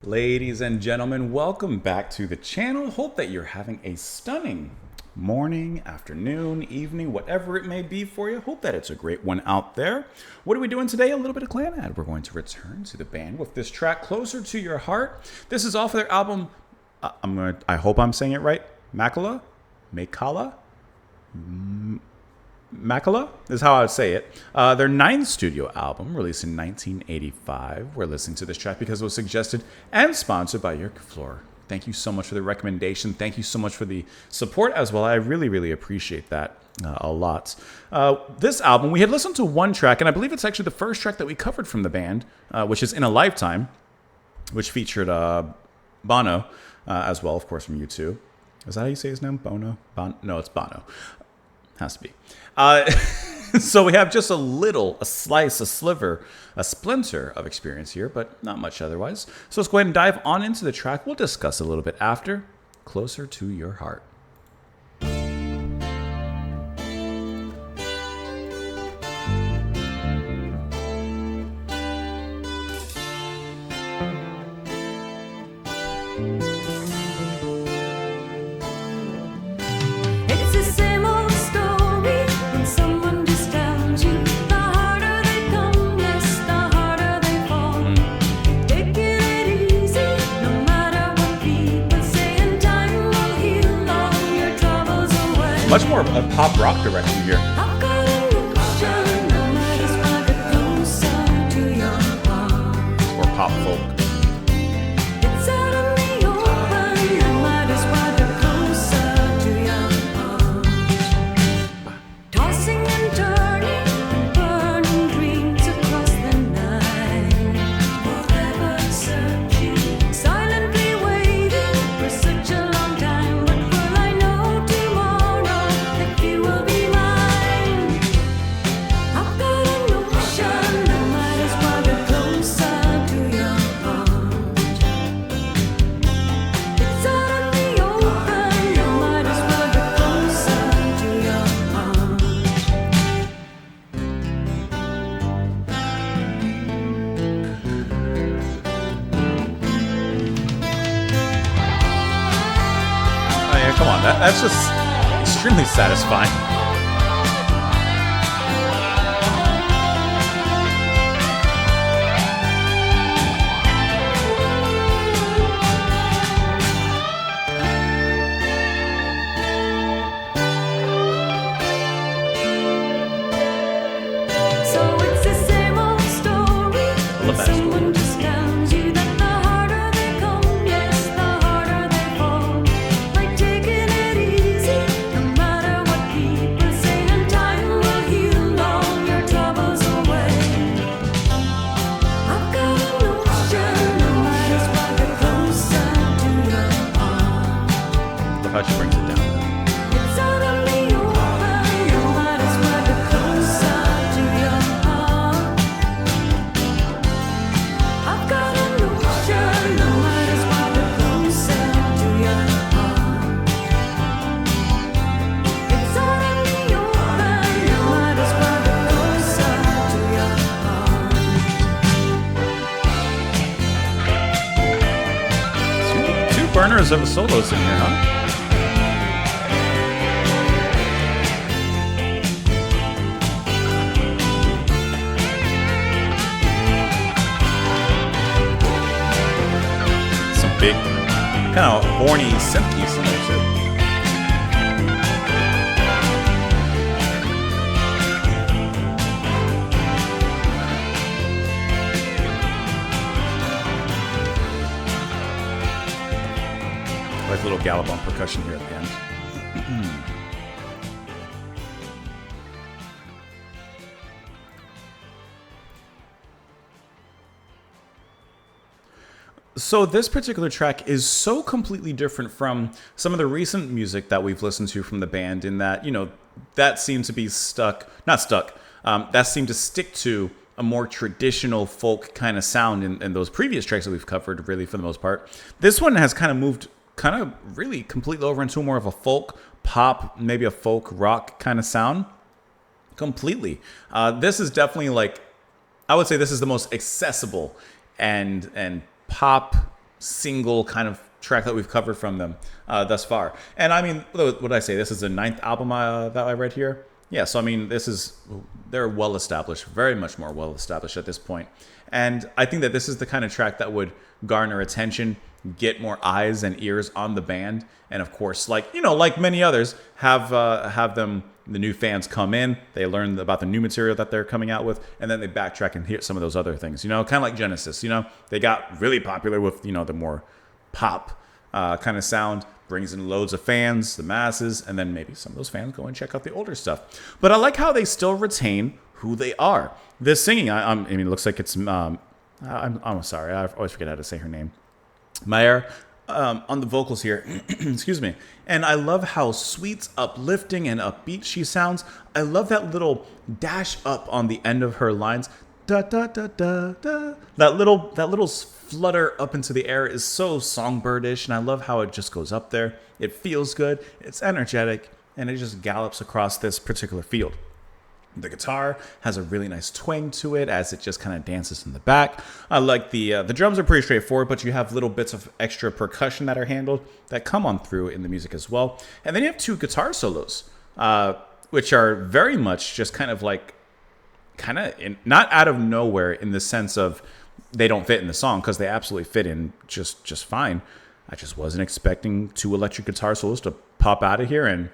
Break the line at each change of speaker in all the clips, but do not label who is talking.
Ladies and gentlemen, welcome back to the channel. Hope that you're having a stunning morning, afternoon, evening, whatever it may be for you. Hope that it's a great one out there. What are we doing today? A little bit of Clannad. We're going to return to the band with this track, Closer to Your Heart. This is off of their album, I hope I'm saying it right, Makala is how I would say it. Their ninth studio album, released in 1985. We're listening to this track because it was suggested and sponsored by Lyrical Floor. Thank you so much for the recommendation. Thank you so much for the support as well. I really appreciate that a lot. This album, we had listened to one track, and I believe it's actually the first track that we covered from the band, which is In a Lifetime, which featured Bono as well, of course, from U2. Is that how you say his name? Bono? No, it's Bono. Has to be. So we have just a slice, a sliver, a splinter of experience here, but not much otherwise. So let's go ahead and dive on into the track. We'll discuss a little bit after. Closer to Your Heart. Much more of a pop rock direction here. Or pop folk. Come on, that's just extremely satisfying. I love that story. How she brings it down. Two burners of solos in here, huh? Big, kind of horny synth keys in there too. Like a little gallop on percussion here at the end. So this particular track is so completely different from some of the recent music that we've listened to from the band in that, you know, that seemed to be that seemed to stick to a more traditional folk kind of sound in those previous tracks that we've covered, really, for the most part. This one has kind of moved really completely over into more of a folk pop, maybe a folk rock kind of sound. Completely. This is definitely, like, I would say this is the most accessible and pop single kind of track that we've covered from them thus far. And I mean, what did I say? This is the 9th album that I read here. Yeah, so I mean, they're well established, very much more well established at this point. And I think that this is the kind of track that would garner attention, get more eyes and ears on the band, and of course, like many others, have the new fans come in, they learn about the new material that they're coming out with, and then they backtrack and hear some of those other things. Kind of like Genesis. They got really popular with the more pop kind of sound, brings in loads of fans, the masses, and then maybe some of those fans go and check out the older stuff. But I like how they still retain who they are. This singing, I mean, it looks like it's I'm sorry, I always forget how to say her name. Mayer on the vocals here, excuse me. And I love how sweet, uplifting, and upbeat she sounds. I love that little dash up on the end of her lines. Da da da da da. That little flutter up into the air is so songbirdish, and I love how it just goes up there. It feels good, it's energetic, and it just gallops across this particular field. The guitar has a really nice twang to it as it just kind of dances in the back. I like the drums are pretty straightforward, but you have little bits of extra percussion that are handled that come on through in the music as well. And then you have 2 guitar solos, which are very much just kind of not out of nowhere in the sense of they don't fit in the song, because they absolutely fit in just fine. I just wasn't expecting 2 electric guitar solos to pop out of here and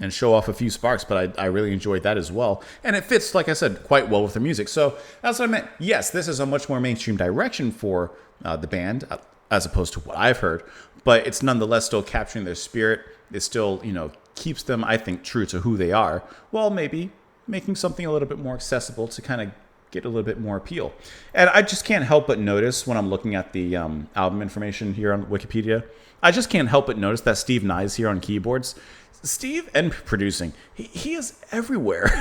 show off a few sparks, but I really enjoyed that as well. And it fits, like I said, quite well with the music. So that's what I meant. Yes, this is a much more mainstream direction for the band as opposed to what I've heard, but it's nonetheless still capturing their spirit. It still, keeps them, I think, true to who they are, while maybe making something a little bit more accessible to kind of get a little bit more appeal. And I just can't help but notice when I'm looking at the album information here on Wikipedia, I just can't help but notice that Steve Nye's here on keyboards. Steve and producing, he is everywhere.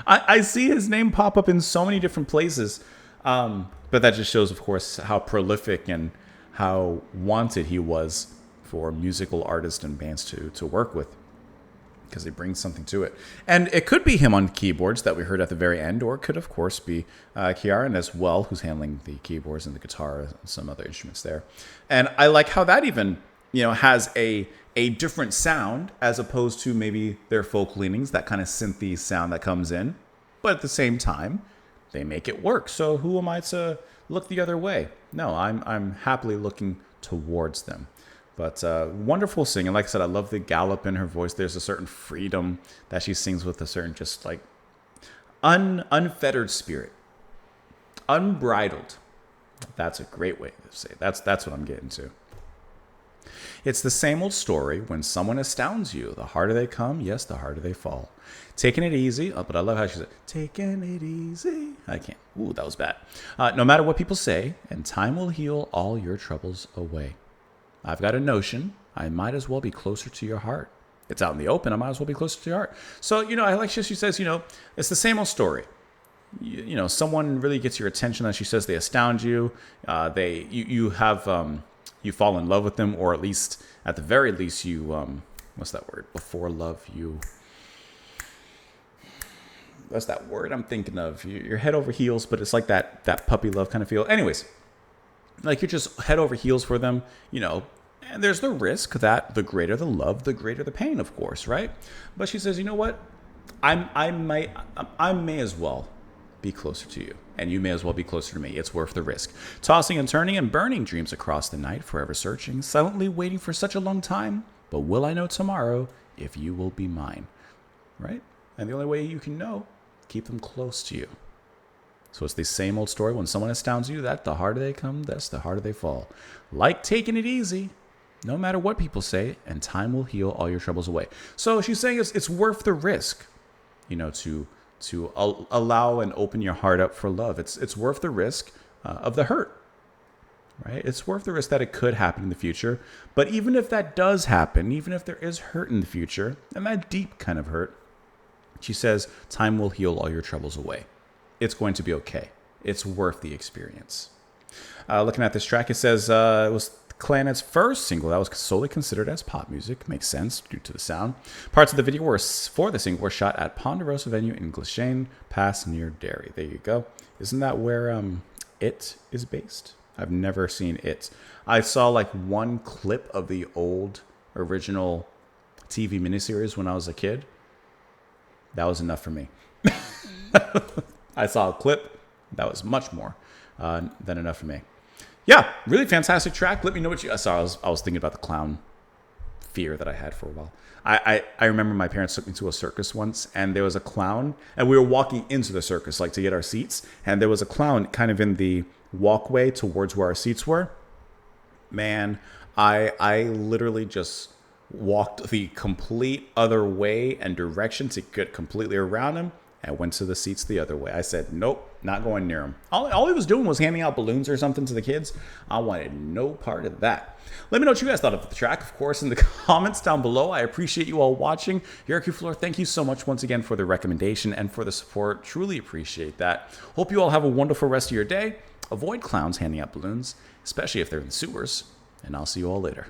I see his name pop up in so many different places. But that just shows, of course, how prolific and how wanted he was for musical artists and bands to work with, because they bring something to it. And it could be him on keyboards that we heard at the very end, or it could, of course, be Kieran as well, who's handling the keyboards and the guitar and some other instruments there. And I like how that even, has a different sound as opposed to maybe their folk leanings, that kind of synthy sound that comes in. But at the same time, they make it work. So who am I to look the other way? No, I'm happily looking towards them. But wonderful singing. Like I said, I love the gallop in her voice. There's a certain freedom that she sings with, a certain just like unfettered spirit. Unbridled. That's a great way to say it. That's what I'm getting to. It's the same old story. When someone astounds you, the harder they come, yes, the harder they fall. Taking it easy, but I love how she said, taking it easy. I can't. Ooh, that was bad. No matter what people say, and time will heal all your troubles away. I've got a notion. I might as well be closer to your heart. It's out in the open. I might as well be closer to your heart. So, I like she says, it's the same old story. Someone really gets your attention, as she says, they astound you. You have... you fall in love with them, or at least, at the very least, you, what's that word? Before love, what's that word I'm thinking of? You're head over heels, but it's like that puppy love kind of feel. Anyways, like you're just head over heels for them, and there's the risk that the greater the love, the greater the pain, of course, right? But she says, you know what? I may as well be closer to you, and you may as well be closer to me. It's worth the risk. Tossing and turning and burning dreams across the night, forever searching, silently waiting for such a long time. But will I know tomorrow if you will be mine? Right? And the only way you can know, keep them close to you. So it's the same old story. When someone astounds you, that the harder they come, that's the harder they fall. Like taking it easy, no matter what people say, and time will heal all your troubles away. So she's saying it's worth the risk, to allow and open your heart up for love. It's worth the risk of the hurt, right? It's worth the risk that it could happen in the future. But even if that does happen, even if there is hurt in the future, and that deep kind of hurt, she says, time will heal all your troubles away. It's going to be okay. It's worth the experience. Looking at this track, it says it was Clannad's first single that was solely considered as pop music. Makes sense due to the sound. Parts of the video for the single were shot at Ponderosa venue in Glashane Pass near Derry. There you go. Isn't that where it is based? I've never seen it. I saw like one clip of the old original TV miniseries when I was a kid. That was enough for me. I saw a clip. That was much more than enough for me. Yeah, really fantastic track. Let me know what you... Sorry, I was thinking about the clown fear that I had for a while. I remember my parents took me to a circus once, and there was a clown, and we were walking into the circus, like to get our seats, and there was a clown kind of in the walkway towards where our seats were. Man, I literally just walked the complete other way and direction to get completely around him, and went to the seats the other way. I said, nope, not going near him. All he was doing was handing out balloons or something to the kids. I wanted no part of that. Let me know what you guys thought of the track, of course, in the comments down below. I appreciate you all watching. Lyrical Floor, thank you so much once again for the recommendation and for the support. Truly appreciate that. Hope you all have a wonderful rest of your day. Avoid clowns handing out balloons, especially if they're in the sewers. And I'll see you all later.